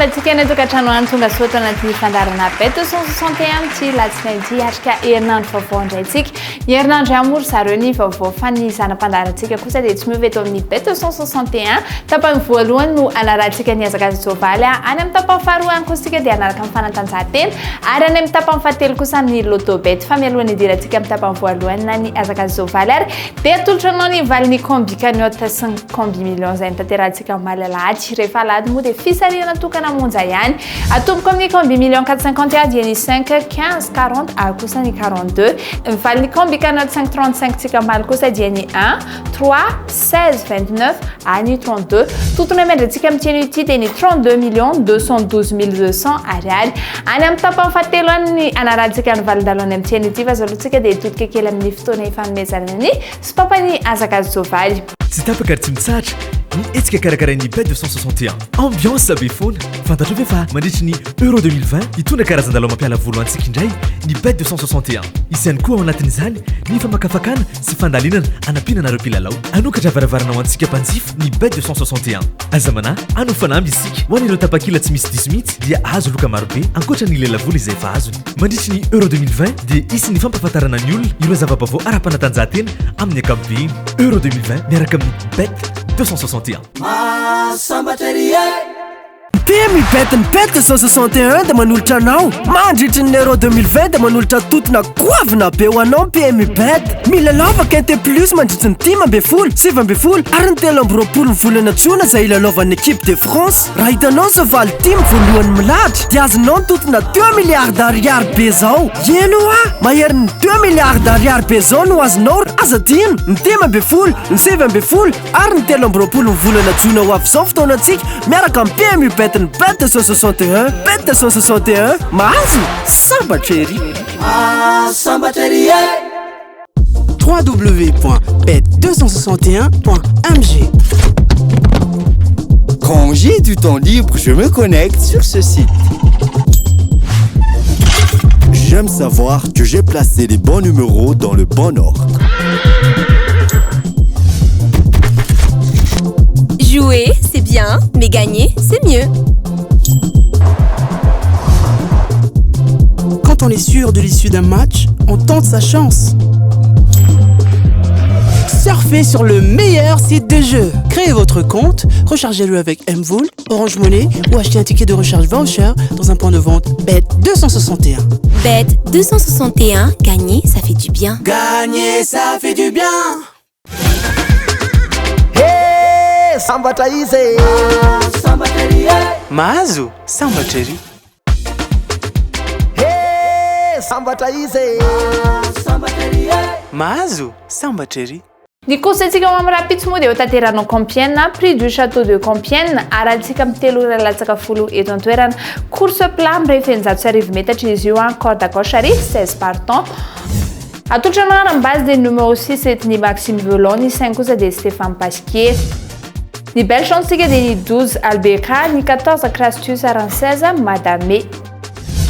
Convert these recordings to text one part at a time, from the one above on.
Tsika ny tokantrano tonga soto anaty fandarana bet 261 ty latsinaity atrika herinandro vaovao indraytsika herinandro amory zareo ny vaovao fa ny zanam-pandarantsika kosa dia tsy miova eto amin'ny bet 261 tapany voalohany no anarahantsika ny azakazy sovaly any amin'ny tapany faharoa kosa tsika dia anaraka amin'ny fanatanjahantena ary any amin'ny tapany fahatelo kosa ny lotobet fa mialohan'ny idirantsika amin'ny tapany voalohany na ny azakazy sovaly ary dia atolotranao ny valin'ny combi cagnotte sy ny combi million zay nitanterahantsika malalahady rehefa alahady moa dia fisarihana tokana monja ihany atomboka amin'ny combi million 451 dia ny 5 15 40 ary kosa ny 42 valin'ny combi cagnotte 535 tsika maly kosa dia ny 1 3 16 29 ary ny 32 totony amendrantsika amin'ny tiany ity dia ny 32 million 212 200 ariary any amin'ny tapany fahatelo any ny anarantsika ny valindalony amin'ny tiany ity fa zalotsika dia todika kely amin'ny fotoana ifanomezana ny spapany azakazy sovaly tsy tapaka ary tsy mitsatra ny etsika karakarain'ny bet 261 ambiance be foana fantatro ve fa mandritry ny euro 2020 hitondra karazan-dalao mampiala volo antsika indray ny bet 261 isyany koa ao anatin'izany ny famakafakana sy fandalinana anampinanareo mpilalao anokatra varavaranao antsika mpanjifo ny bet 261 aza mana anofanamby isika ho an'ireo tapakila tsy misy diso mihitsy dia azo loka marobe ankoatra ny lelavoly izay efa azony mandritry ny euro 2020 dia isy ny fampahafantarana ny olona ireo zava-baovao ara-panatanjahantena amin'ny ankapobeny euro 2020 miaraka amin'ny bet 261 Temi betiny bet 261 dia manolotra anao mandritry ny euro 2020 dia manolotra totona goavina be ho anao PMI bet mila lavaka inte plus mandritry ny 10 ary ny 13 volana jona izay ilalaovan'ny équipe de France raha hitanao sovaly team voalohany milahatra dia azonao ny totona 2 milliards d'ariary be zao eno mahery ny 2 milliards d'ariary be zao no azonao aza tino ny 10 ny 7 ary ny 13 volana jona ho avy zao fotoanantsika miaraka amin'ny PMI bet ny bet 261 bet 261 mahazo sambatra ery www.bet261.mg. Quand j'ai du temps libre, je me connecte sur ce site. J'aime savoir que j'ai placé les bons numéros dans le bon ordre. Jouer, c'est bien, mais gagner, c'est mieux. Quand on est sûr de l'issue d'un match, on tente sa chance. Surfez sur le meilleur site de jeu. Créez votre compte, rechargez-le avec Mvool, Orange Money ou achetez un ticket de recharge voucher dans un point de vente Bet261. Bet261, gagner, ça fait du bien. Gagner, ça fait du bien. Hey, sambatra izy Mahazo, sambatra ery. Hey, sambatra izy Mahazo, sambatra ery. ny kosantsika amin'ny rapitso moa dia ho tanteranao Compiègne prix du château de Compiègne arahantsika amin'ny telo ora latsaka folo eto an-toerana course plat rehefa 100 metatra izy io corde à gauche ary 16 partants atolotranao amin'ny base des numéro 6 etiny Maxime Velon ny 5 kosa dia Stéphane Pasquier ny belle chance tsika dia ny 12 Albeka ny 14 Crastus ary 16 Madame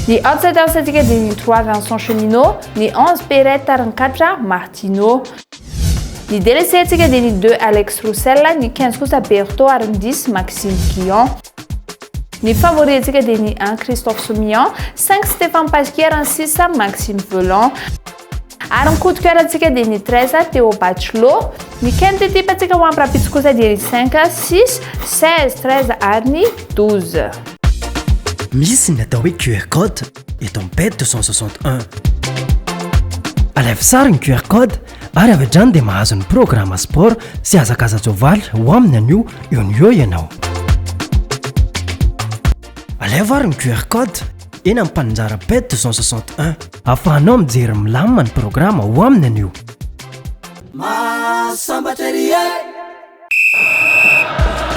ny outsider tsika dia ny 3 Vincent Cheminot ny 11 Perrette ary 4 Martino ny délaissé tsika dia ny 2 Alex Roussel ny 15 kosa Berto ary 10 Maxime Guillon ny favori tsika dia ny 1 Christophe Soumillon 5 Stéphane Pasquier ary 6 Maxime Velon ary ny coup de cœur tsika dia ny 13 Théo Bachelot ny quinte type tsika ho amin'ny rapitso kosa dia ny 5 6 16 13 ary ny 12 misy ny atao hoe QR code eto amin'ny bet 261 alaivo sara ny QR code ary avy hatrany dia mahazo ny programme sport sy hazakaza-tsoavaly ho aminy anio eo ny eo ianao alaivo ary ny QR code eny amin'ny mpananjara bet 261 ahafahanao mijery milamina ny programme ho aminy anio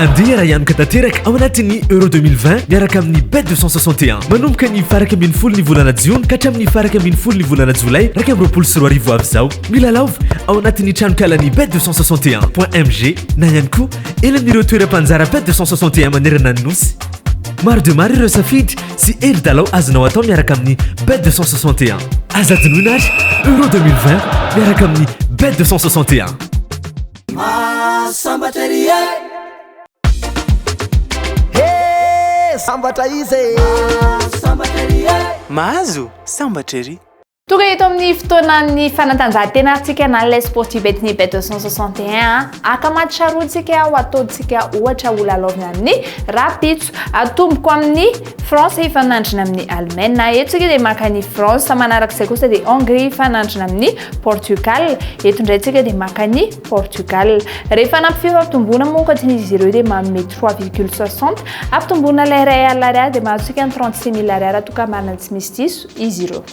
andeha raha ihanoka tanteraka ao anatin'ny euro 2020 miaraka amin'ny bet 261 manomboka ny faraka ambin'ny folo ny volana jiona ka hatramin'ny faraka ambin'ny folo ny volana jolay raika amby roapolo sy roa arivo avy zao milalaova ao anatin'ny tranokalan'ny bet 261.mg na ihany koa elan'ireo toeram-panjara bet 261 manerana ny nosy maro de maro ireo safidy sy hery dalao azonao atao miaraka amin'ny bet 261 azadinoina ary euro 2020 miaraka amin'ny bet 261 sambatra izy mahazo sambatra ery toga eto amin'ny fotoanan'ny fanatanjahantena antsika na le sportif betiny bet 261 akamaty charoantsika ho ataontsika ohatra ho lalaovina amin'ny rapitso atomboko amin'ny France hifanandrina amin'ny Allemagne na etsika dia maka ny France manarak'izay kosa dia Hongrie hifanandrina amin'ny Portugal eto indray tsika dia maka ny Portugal rehefa nampifefa ampitomboana monko atin'izy ireo dia manome 3,60 ampitomboana ilay ray alariary dia mahazotsika ny 36 000 ariary atokamarina tsy misy diso izy ireo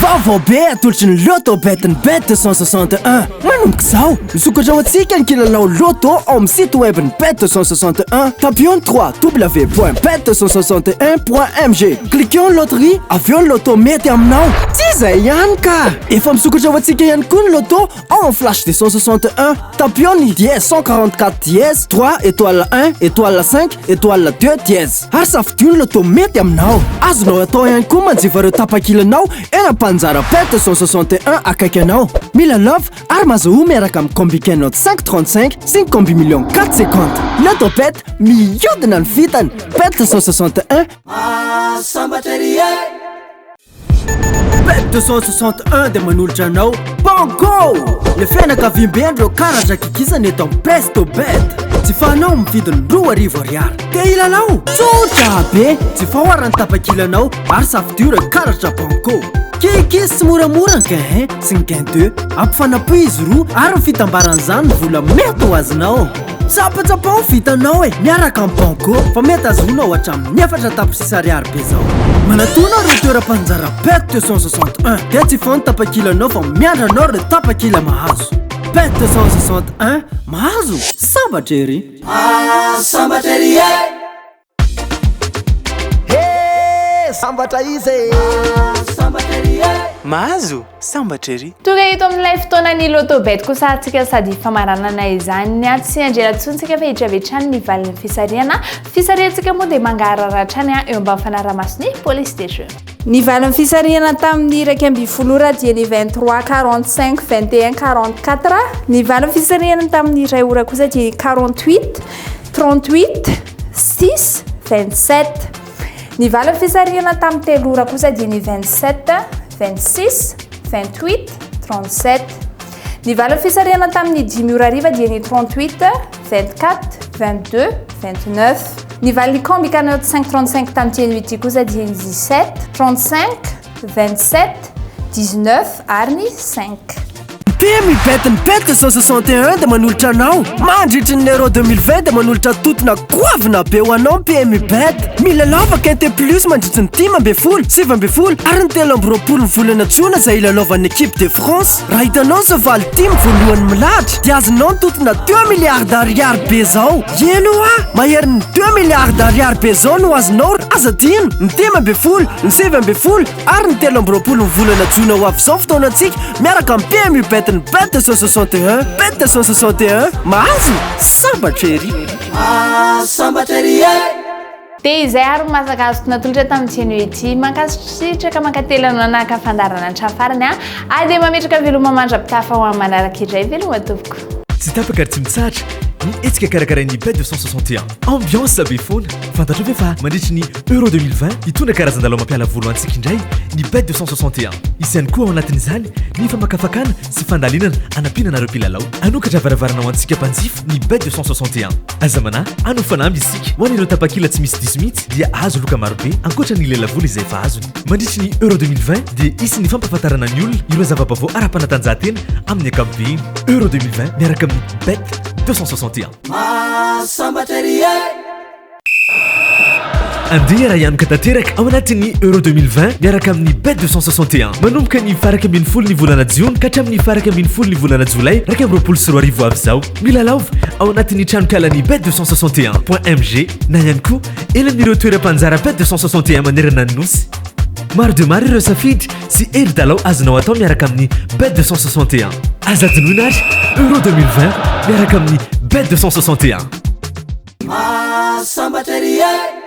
vaovao be atolotry ny loto betiny bet 261 manomboka izao misokatra ho antsika ny kilalao loto ao amin'ny site web ny bet 261 tapion 3 www.bet261.mg cliquons loterie avion loto mety aminao tsy izay ihany ka efa misokatra ho antsika ihany koa ny loto ao amin'ny flash 261 tapion ny dièse 144 dièse 3 étoile 1 étoile 5 étoile 2 dièse ary safidio ny loto mety aminao azonao atao ihany koa manjifa ireo tapakilanao panjara bet 161 akaiky anao milalova ary mahazo miaraka amin'ny combikenot 535 sy ny combi million 4 secondes loto bet mihodina ny vitany bet 161 bet 261 dia manolotra anao banco le fianakaviam-bendreo karatra kikisana eto amin'ny presto bet tsy fanao mividiny 2 arivo ariary dia ilalao tsotra be tsy fahoarany tapakilanao ary safidio reo karatra banco kikisy tsy moramora ka sy ny gain 2 ampifanapo izy roa ary ny fitambaran'izany ny vola mety ho azonao tsapatsapao vitanao miaraka amin'ny banco fa mety azonao hatramin'ny 4 tapisisa ariary be zao manatona reo toeram-panjara bet 261 dia tsy fony tapakilanao fa miandranao reo tapakila mahazo bet 261 mahazo sambatra ery sambatra ery sambatra izy mahazo sambatra ery toga eto amin'ilay fotoanany loto bet kosa antsika sady famaranana izany tsy andrelantsontsika fa hitravetrany ny valin'ny fisariantsika moa dia mangararatrany eo ambany fanaramasony police station ny valin'ny fisariana tamin'ny iraika amby folora dia ny 23 45 21 44 ny valin'ny fisariana tamin'ny iray ora kosa dia ny 48 38 6 27 ny valin'ny fisariana tamin'ny telo ora kosa dia ny 27 26 28 37 ny valin'ny fisariana tamin'ny 10 ora ariva dia ny 38 24 22 29 ny valin'ny combikanot 535 tamin'ny teny kosa dia ny 17 35 27 19 ary ny 5 dia mibetiny bet 261 dia manolotra anao mandritry ny euro 2020 dia manolotra totona goavina be ho anao PM bet milalova quinte plus mandritry ny 10 7 ary ny 3 ny volana jona izay ilalaovan'ny équipe de France raha hitanao zao valy team voalohany milahatra dia azonao ny totona 2 milliards ariary be zao eno mahery ny 2 milliards ariary be zao no azonao azadino ny 10 ny 7 ary ny 3 ny volana jona ho avy zao fotoanantsika miaraka amin'ny PM bet bet 261 bet 261 mahazo sambatra ery sambatra ery dia izay ary masaka azo natolotra tamin'ny tseno ety mankasitraka mankatelana anaka fandarana trano farany dia mametraka veloma mandrapitafa ho amin'ny manaraka indray veloma tompoko tsy tapaka ary tsy mitsahatra ny etsika karakarain'ny bet 261 ambiance be foana fantatro ve fa mandritry ny euro 2020 hitondra karazan-dalao mampiala volo antsika indray ny bet 261 isyany koa ao anatin'izany ny famakafakana sy fandalinana anampiananareo mpilalao anokatra varavaranao antsika mpanjifa ny bet 261 azamana anofanamby isika ho an'ireo tapakila tsy misy diso mihitsy dia azo loka marobe ankoatra ny lelavolo izay efa azony mandritry ny euro 2020 dia isy ny fampahafantarana ny olona ireo zava-baovao ara-panatanjahantena amin'ny ankapobeny euro 2020 miaraka amin'ny bet 261 andeha raha ianoka tanteraka ao anatin'ny euro 2020 miaraka amin'ny bet 261 manomboka ny faraka ambin'ny folo ny volana jiona ka hatramin'ny faraka ambin'ny folo ny volana jolay raika amby roapolo sy roa arivo avy zao milalaova ao anatin'ny tranokalan'ny bet 261.mg na ihany koa elan'ireo toeram-panjara bet 261 manerana ny nosy maro de maro ireo safidy sy hery dalao azonao atao miaraka amin'ny bet 261 azadinoina ary euro 2020 miaraka amin'ny bet 261 Sambateria